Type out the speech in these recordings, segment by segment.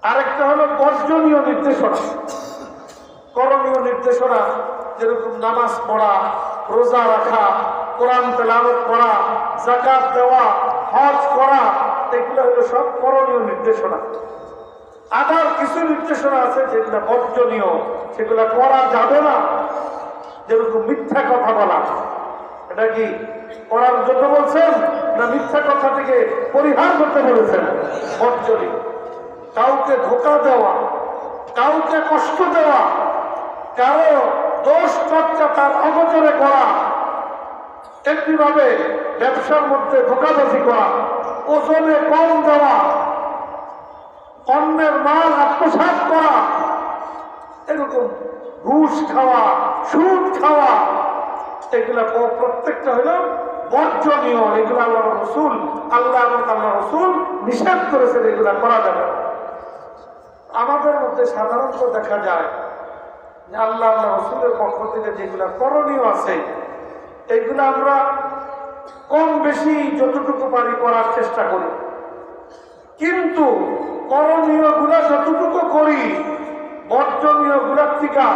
আরেকটা হলো বর্জনীয় নির্দেশনা, করণীয় নির্দেশনা, যেরকম নামাজ পড়া, রোজা রাখা, কোরআন তেলাওয়াত করা, যাকাত দেওয়া, হজ করা, এগুলো হলো সব করণীয় নির্দেশনা। আবার কিছু নির্দেশনা আছে যেগুলো বর্জনীয়, সেগুলো করা যাবে না। যেরকম মিথ্যা কথা বলা, এটা কি করার জন্য বলছেন না মিথ্যা কথা থেকে পরিহার করতে বলেছেন? বর্জনীয়। কাউকে ধোঁকা দেওয়া, কাউকে কষ্ট দেওয়া, কারো দোষ চর্চা তার অগোচরে করা, এমনিভাবে ব্যবসার মধ্যে ধোঁকাবাজি করা, ওজনে কম দেওয়া, অন্যের মাল আত্মসাৎ করা, এরকম ঘুষ খাওয়া, সুদ খাওয়া, এগুলা প্রত্যেকটা হলো বর্জনীয়। এগুলো আল্লাহ রসুল নিষেধ করেছেন, এগুলা করা যাবে। আমাদের মধ্যে সাধারণত দেখা যায় যে আল্লাহ রসুলের পক্ষ থেকে যেগুলা করণীয় আছে, এগুলো আমরা কম বেশি যতটুকু পারি করার চেষ্টা করি, কিন্তু করণীয় গুলা যতটুকু করি বর্জনীয় গুলার থেকে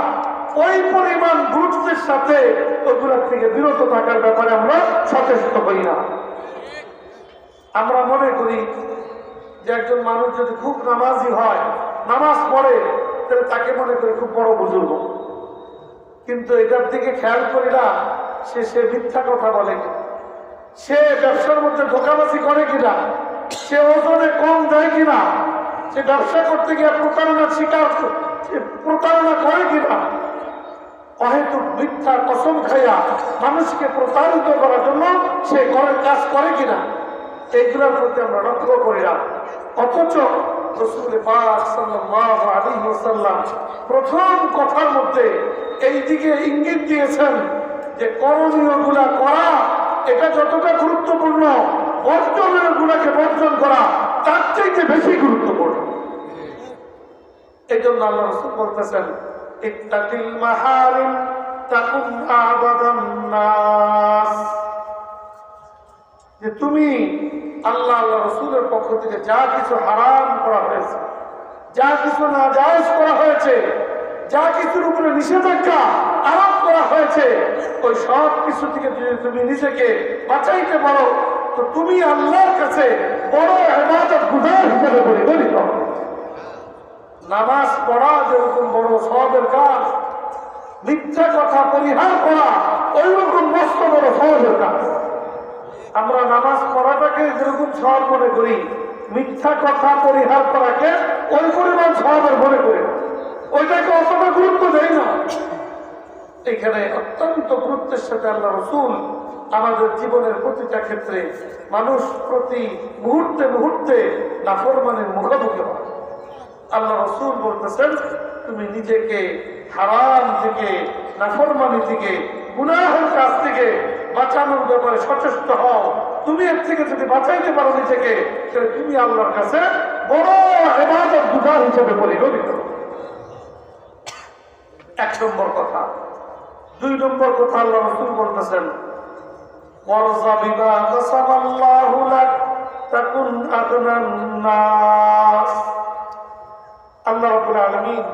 ওই পরিমাণ গুরুত্বের সাথে ওগুলার থেকে বিরত থাকার ব্যাপারে আমরা সচেষ্ট করি না। আমরা মনে করি যে একজন মানুষ যদি খুব নামাজি হয়, নামাজ পড়ে, তাহলে তাকে মনে করি খুব বড় বুজুর্গ, কিন্তু এটার দিকে খেয়াল করি না সে মিথ্যা কথা বলে, সে ব্যবসার মধ্যে ধোঁকাবাজি করে কিনা, সে ওজনে কম দেয় কিনা, সে ব্যবসা করতে গিয়ে প্রতারণা করে কিনা, অহেতুক মিথ্যা কসম খাইয়া মানুষকে প্রতারিত করার জন্য সে কাজ করে কিনা, এইগুলোর প্রতি আমরা লক্ষ্য করি না। অথচ রাসূল পাক সাল্লাল্লাহু আলাইহি ওয়াসাল্লাম প্রথম কথার মধ্যে এই দিকে ইঙ্গিত দিয়েছেন যে করণীয় গুলা করা এটা যতটা গুরুত্বপূর্ণ, বর্জনীয় গুলাকে বর্জন করা তার চাইতে বেশি গুরুত্বপূর্ণ। এই জন্য আল্লাহ রাসূল বলতেছেন, ইত্তাকিল মাহারিম তাকুন আবাদান নাস, যে তুমি আল্লাহ রাসূলের পক্ষ থেকে যা কিছু হারাম করা হয়েছে, যা কিছু নাজায়েজ করা হয়েছে, যা কিছুর উপরে নিষেধাজ্ঞা আরোপ করা হয়েছে, ওই সব কিছু থেকে যদি তুমি নিজেকে বাঁচাইতে পারো তো তুমি আল্লাহর কাছে বড় ইবাদত গুজার হিসেবে পরিগণিত হবে। নামাজ পড়া যেরকম বড় সওয়াবের কাজ, মিথ্যা কথা পরিহার করা ওই রকম মস্ত বড় সওয়াবের কাজ। আমরা নামাজ পড়াটাকে যেরকম সওয়াব মনে করি, মিথ্যা কথা পরিহার করাকে ওই পরিমাণ সওয়াবের মনে করি, ওইটাকে অতটা গুরুত্ব দেয় না। এখানে অত্যন্ত গুরুত্বের সাথে আল্লাহ রাসূল আমাদের জীবনের প্রতিটা ক্ষেত্রে মানুষ প্রতি মুহূর্তে মুহূর্তে নাফরমানের মুখোমুখি হয়। আল্লাহ রাসূল বলতেছেন, তুমি নিজেকে হারাম থেকে, নাফরমানি থেকে, গুনাহের কাজ থেকে বাঁচানোর ব্যাপারে সচেষ্ট হও। তুমি এর থেকে যদি বাঁচাইতে পারো নিজেকে, তাহলে তুমি আল্লাহর কাছে বড় ইবাদত গুজার হিসেবে পরিগণিত। এক নম্বর কথা। দুই নম্বর কথা আল্লাহ রাসূল বলতেছেন, ওয়ারযা বিমা কাসাবাল্লাহু লাক তাকুন আগনান নাস। আল্লাহ রাব্বুল আলামিন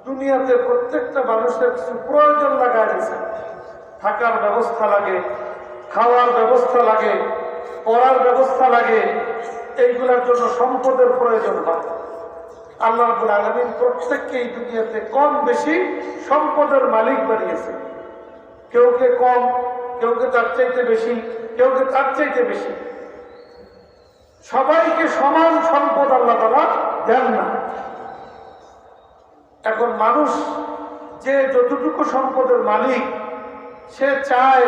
দুনিয়াতে প্রত্যেকটা মানুষের কিছু প্রয়োজন লাগায় দিয়েছেন। থাকার ব্যবস্থা লাগে, খাওয়ার ব্যবস্থা লাগে, পড়ার ব্যবস্থা লাগে, এইগুলোর জন্য সম্পদের প্রয়োজন হয়। আল্লাহ রাব্বুল আলামিন প্রত্যেককে এই দুনিয়াতে কম বেশি সম্পদের মালিক বানিয়েছে। কেউকে কম, কেউকে তার চাইতে বেশি, কেউকে তার চাইতে বেশি। সবাইকে সমান সম্পদ আল্লাহ তাআলা দেন না। এখন মানুষ যে যতটুকু সম্পদের মালিক, সে চায়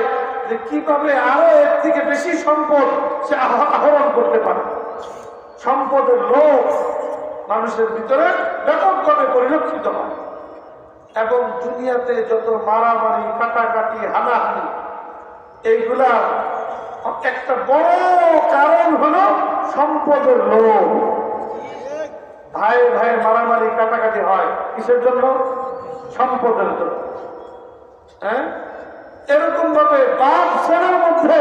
যে কিভাবে আরো এর থেকে বেশি সম্পদ সে আহরণ করতে পারে। সম্পদের লোভ মানুষের ভিতরে ব্যাপকভাবে পরিলক্ষিত হয়, এবং দুনিয়াতে যত মারামারি, কাটাকাটি, হানাহানি, এইগুলা একটা বড় কারণ হলো সম্পদের লোভ। ভাই ভাই মারামারি কাটাকাটি হয় কিসের জন্য? সম্পদের জন্য। হ্যাঁ, এরকম ভাবে বাপ ছেলের মধ্যে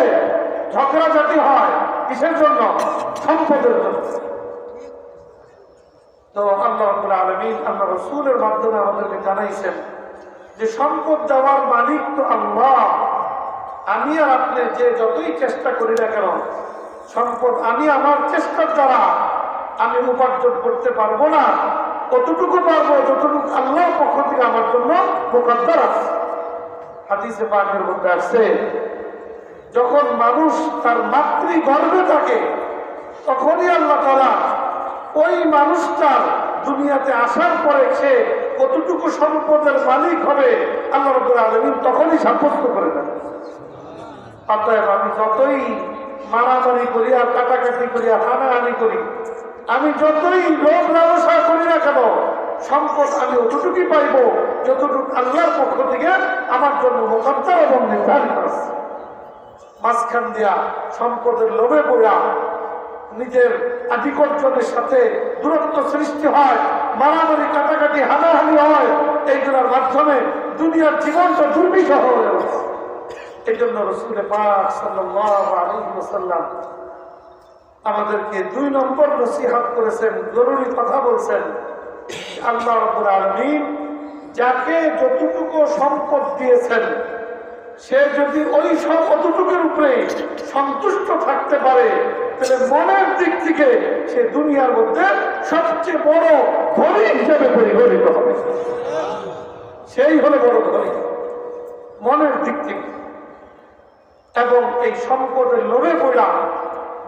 ঝগড়াঝাটি হয় কিসের জন্য? সম্পদের জন্য। তো আল্লাহ রাব্বুল আলামিন আল্লাহ রাসূলের মাধ্যমে আমাদেরকে জানাইছেন যে সম্পদ দেওয়ার মালিক তো আল্লাহ। আমি আর আপনি যে যতই চেষ্টা করি না কেন, সম্পদ আমি আমার চেষ্টার দ্বারা আমি উপার্জন করতে পারবো না। কতটুকু পারবো যতটুকু আল্লাহর পক্ষ থেকে আমার জন্য মুকদ্দর আছে। হাদিসে পাকের মধ্যে আসছে, যখন মানুষ তার মাতৃগর্ভে থাকে তখনই আল্লাহ তাআলা ওই মানুষটার দুনিয়াতে আসার পরে সে কতটুকু সম্পদের মালিক হবে আল্লাহ রাব্বুল আলামিন তখনই সাব্যস্ত করে দেন। অতএব আমি যতই মারামারি করি আর কাটাকাটি করি আর হানাহানি করি, আমি যতই লোভ লালসা করি না কেন, সম্পদ আমি অতটুকুই পাইব যতটুকু আল্লাহর পক্ষ থেকে আমার জন্য মুকদ্দর এবং নির্ধারিত আছে। মাঝখান দিয়া সম্পদের লোভে পড়া নিজের আধিকর্ষণের সাথে দূরত্ব সৃষ্টি হয়, মারামারি কাটাকাটি হানাহানি হয়, এইগুলোর মাধ্যমে দুনিয়ার জীবনটা দুর্বিষহ হয়ে ওঠে। এই জন্য রাসূল পাক সাল্লাল্লাহু আলাইহি ওয়াসাল্লাম আমাদেরকে 2 নম্বর নসিহত করেছেন, জরুরি কথা বলছেন। আল্লাহ রাব্বুল আলামিন যাকে যতটুকু সম্পদ দিয়েছেন, সে যদি ওই অতটুকুর উপরে সন্তুষ্ট থাকতে পারে, তাহলে মনের দিক থেকে সে দুনিয়ার মধ্যে সবচেয়ে বড় ধনী হিসেবে পরিগণিত হবে। সেই হলো বড় ধনী মনের দিক থেকে। এবং এই সম্পদের লোভে পড়া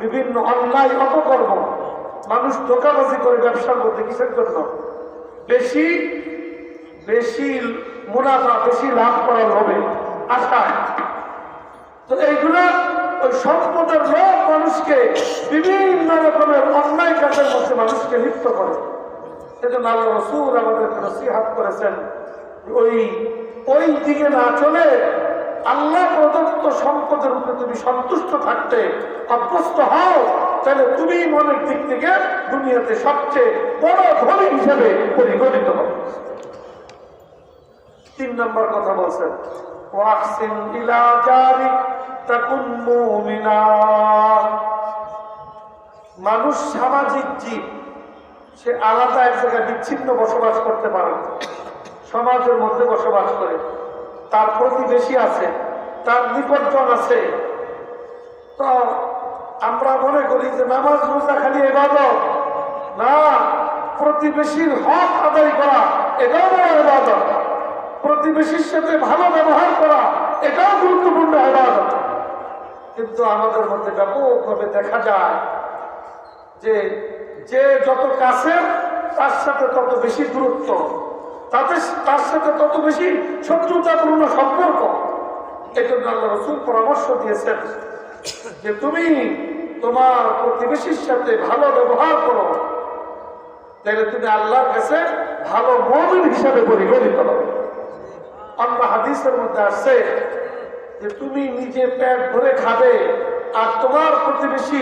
বিভিন্ন অন্যায় অপকর্ম, মানুষ ধোঁকাবাজি করে ব্যবসার মধ্যে কিসের জন্য? বেশি বেশি মুনাফা, বেশি লাভ করার লোভে, আশায়। তো এইগুলো ওই সম্পদের লোভ মানুষকে বিভিন্ন রকমের অন্যায় কাজের মধ্যে মানুষকে লিপ্ত করে। সেজন্য আল্লাহ রাসূল আমাদেরকে নসিহত করেছেন, ওই দিকে না চলে আল্লাহ প্রদত্ত সম্পদের উপরে তুমি সন্তুষ্ট থাকতে অভ্যস্ত হও, তাহলে তুমি মনের দিক থেকে দুনিয়াতে সবচেয়ে বড় ধনী হিসেবে পরিগণিত হবে। 3 নম্বর কথা বলছেন, ওয়াহসিন ইলা জারিক তাকুন মুমিনা। মানুষ সামাজিক জীব, সে আলাদা এক জায়গায় বিচ্ছিন্ন বসবাস করতে পারে, সমাজের মধ্যে বসবাস করে, তার প্রতিবেশী আছে, তার নিকটজন আছে। তো আমরা মনে করি যে নামাজ রোজা খালি ইবাদত না, প্রতিবেশীর হক আদায় করা এটাও বড় ইবাদত, প্রতিবেশীর সাথে ভালো ব্যবহার করা এটাও গুরুত্বপূর্ণ ইবাদত। কিন্তু আমাদের মধ্যে ব্যাপকভাবে দেখা যায় যে যে যত কাছে তার সাথে তত বেশি দূরত্ব, তার সাথে তত বেশি শত্রুতাপূর্ণ সম্পর্ক। এই জন্য আল্লাহ রাসূল পরামর্শ দিয়েছেন যে তুমি তোমার প্রতিবেশীর সাথে ভালো ব্যবহার করো, তাহলে তুমি আল্লাহর কাছে ভালো মুমিন হিসাবে পরিগণিত হবে। অন্য হাদিসের মধ্যে আসছে যে তুমি নিজে পেট ভরে খাবে আর তোমার প্রতিবেশী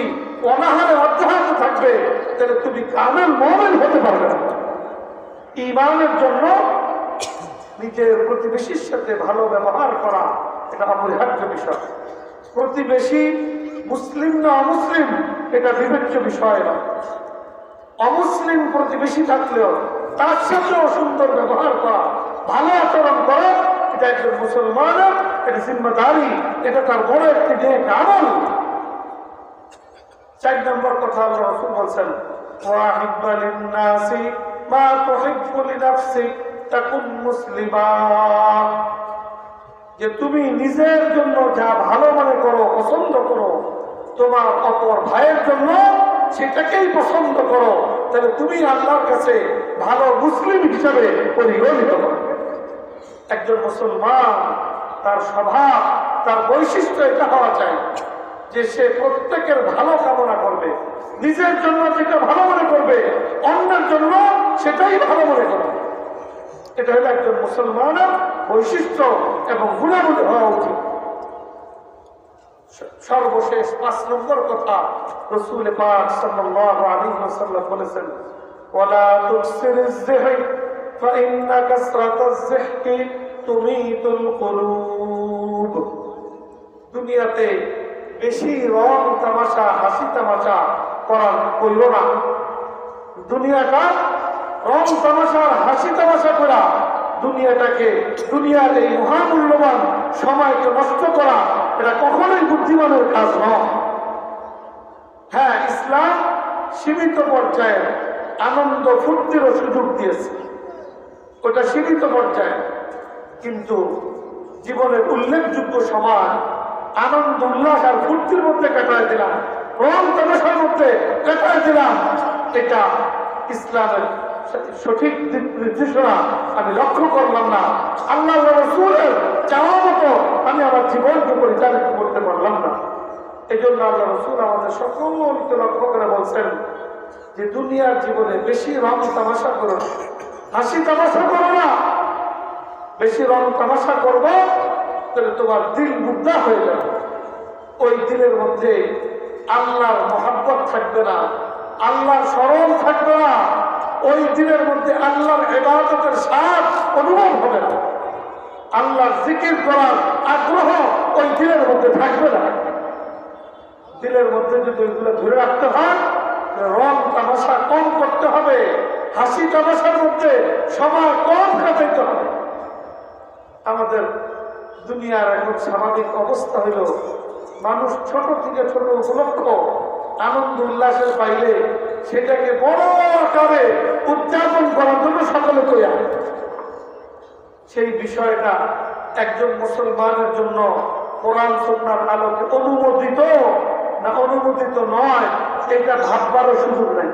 অনাহারে অর্ধাহত থাকবে, তাহলে তুমি কামেল মুমিন হতে পারবে না। ঈমানের জন্য নিজের প্রতিবেশীর সাথে ভালো ব্যবহার করা এটা অপরিহার্য বিষয়। প্রতিবেশী মুসলিম না অমুসলিম এটা বিবেচ্য বিষয় না। অমুসলিম প্রতিবেশী থাকলেও তার সাথেও সুন্দর ব্যবহার করা, ভালো আচরণ করা, এটা একজন মুসলমানের এটা জিম্মাদারি, এটা তার বড় একটি নেক আমল। 4 নম্বর কথা আল্লাহ রাসূল বলছেন, ওয়াহিব্বা লিন-নাসি মা তুহিব্বু লিনাফসিক তাকুন মুসলিমা। যে তুমি নিজের জন্য যা ভালো মনে করো, পছন্দ করো, তোমার অপর ভাইয়ের জন্য সেটাকেই পছন্দ করো, তাহলে তুমি আল্লাহর কাছে ভালো মুসলিম হিসাবে পরিগণিত হবে। একজন মুসলমান তার স্বভাব, তার বৈশিষ্ট্য এটা হওয়া চাই যে সে প্রত্যেকের ভালো কামনা করবে, নিজের জন্য যেটা ভালো মনে করবে অন্যের জন্য সেটাই ভালো মনে করবে। এটা হলো একজন মুসলমানের বৈশিষ্ট্য এবং গুণাবলী হওয়া উচিত। সর্বশেষ 5 নম্বর কথা রাসূল পাক সাল্লাল্লাহু আলাইহি ওয়াসাল্লাম বলেছেন, ওয়ালা তুকসিরিজ যিহক ফাইন্না কাসরাতাজ যিহকি তুমিতুল কুলুব। দুনিয়াতে বেশি রং তামাশা, হাসি তামাশা করার কইল না। দুনিয়াটা রং তামাশার হাসি তামাশা করা দুনিয়াটাকে, দুনিয়ার এই মহামূল্যবান সময়কে নষ্ট করা, এটা কখনোই বুদ্ধিমানের কাজ নয়। হ্যাঁ, ইসলাম সীমিত পর্যায়ে আনন্দ ফুর্তিরও সুযোগ দিয়েছে, ওটা সীমিত পর্যায়ে, কিন্তু জীবনের উল্লেখযোগ্য সময় আনন্দ উল্লাস আর ফুর্তির মধ্যে কাটায় দিলাম, রং তামাশার মধ্যে কাটায় দিলাম। এটা ইসলামের সঠিক দিক নির্দেশনা আমি লক্ষ্য করলাম না। আল্লাহ রাসূলের চাওয়া মতো আমি আমার জীবনকে পরিচালিত করতে পারলাম না। এই জন্য আল্লাহ রাসূল আমাদের সকলকে লক্ষ্য করে বলছেন যে দুনিয়ার জীবনে বেশি রং তামাশা করো না, হাসি তামাশা করো না। বেশি রং তামাশা করবো তাহলে তোমার দিল মুগ্ধা হয়ে যাবে, ওই দিলের মধ্যে আল্লাহর মহব্বত থাকবে না, আল্লাহর স্মরণ থাকবে না, ওই দিলের মধ্যে আল্লাহর ইবাদতের স্বাদ অনুভব হবে না, আল্লাহর জিকির করার আগ্রহ ওই দিলের মধ্যে থাকবে না। দিলের মধ্যে যদি ওইগুলো ধরে রাখতে হয়, রং তামাশা কম করতে হবে, হাসি তামাশার মধ্যে সময় কম কাটাইতে হবে। আমাদের দুনিয়ার এখন স্বাভাবিক অবস্থা হইল মানুষ ছোট থেকে ছোট উপলক্ষ আনন্দ উল্লাসের পাইলে সেটাকে বড় আকারে উদযাপন করার জন্য সকলে তৈরি। সেই বিষয়টা একজন মুসলমানের জন্য কোরআন সুন্নাহর আলোকে অনুমোদিত না অনুমোদিত নয়, এটা ভাববারও সুযোগ নাই।